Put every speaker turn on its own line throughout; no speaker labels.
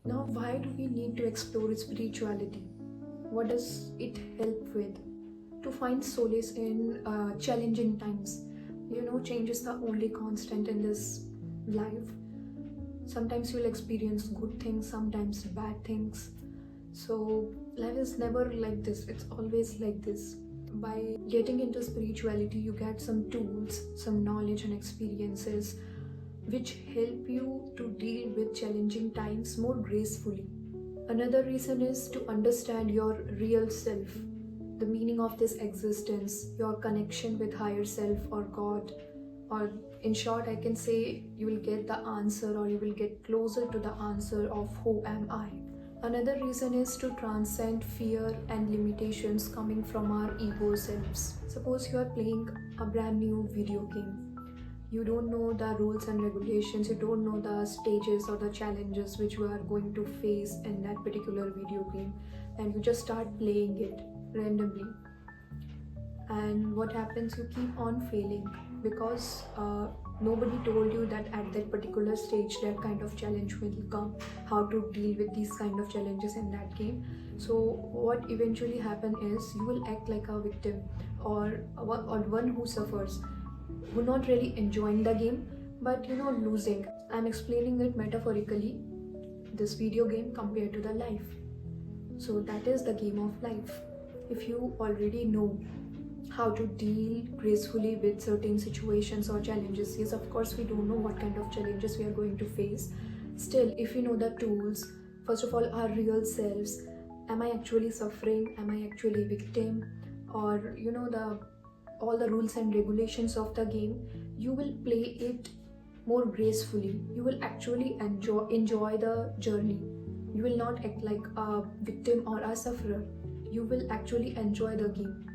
Now, why do we need to explore spirituality? What does it help with? To find solace in challenging times. Change is the only constant in this life. Sometimes you'll experience good things, sometimes bad things. So, life is never like this, it's always like this. By getting into spirituality, you get some tools, some knowledge, and experiences which help you to deal with challenging times more gracefully. Another reason is to understand your real self, the meaning of this existence, your connection with higher self or God. Or in short, I can say you will get the answer, or you will get closer to the answer of who am I. Another reason is to transcend fear and limitations coming from our ego selves. Suppose you are playing a brand new video game. You don't know the rules and regulations, you don't know the stages or the challenges which you are going to face in that particular video game, and you just start playing it randomly. And what happens? You keep on failing because nobody told you that at that particular stage that kind of challenge will come, how to deal with these kind of challenges in that game. So what eventually happen is you will act like a victim, or one who suffers, who not really enjoying the game but losing. I'm explaining it metaphorically, this video game compared to the life. So that is the game of life. If you already know how to deal gracefully with certain situations or challenges, yes, of course we don't know what kind of challenges we are going to face. Still, if you know the tools, first of all, our real selves, am I actually suffering, am I actually a victim, or all the rules and regulations of the game, you will play it more gracefully. You will actually enjoy the journey. You will not act like a victim or a sufferer. You will actually enjoy the game.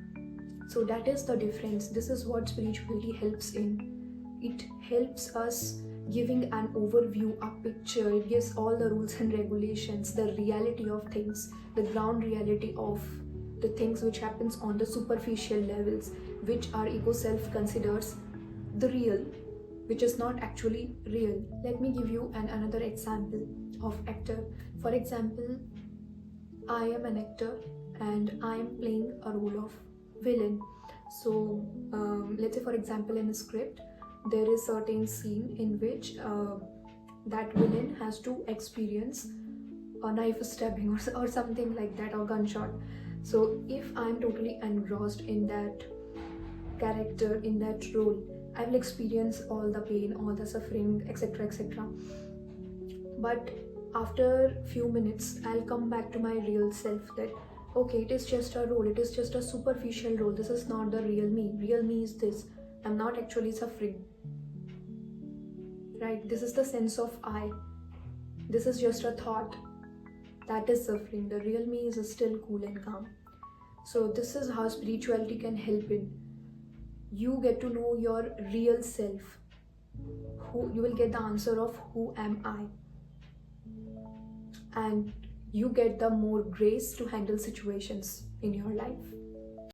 So that is the difference. This is what spirituality helps in. It helps us giving an overview, a picture. It gives all the rules and regulations, the reality of things, the ground reality of the things which happens on the superficial levels, which our ego self considers the real, which is not actually real. Let me give you another example of actor. For example, I am an actor and I am playing a role of villain. So let's say, for example, in a script there is certain scene in which that villain has to experience a knife stabbing or something like that, or gunshot. So if I'm totally engrossed in that character, in that role, I will experience all the pain, all the suffering, etc, etc. But after few minutes I'll come back to my real self, that okay, it is just a role, it is just a superficial role, this is not the real me. Real me is this, I'm not actually suffering, right? This is the sense of I, this is just a thought, that is suffering. The real me is still cool and calm. So this is how spirituality can help in. You get to know your real self. You will get the answer of who am I, and you get the more grace to handle situations in your life.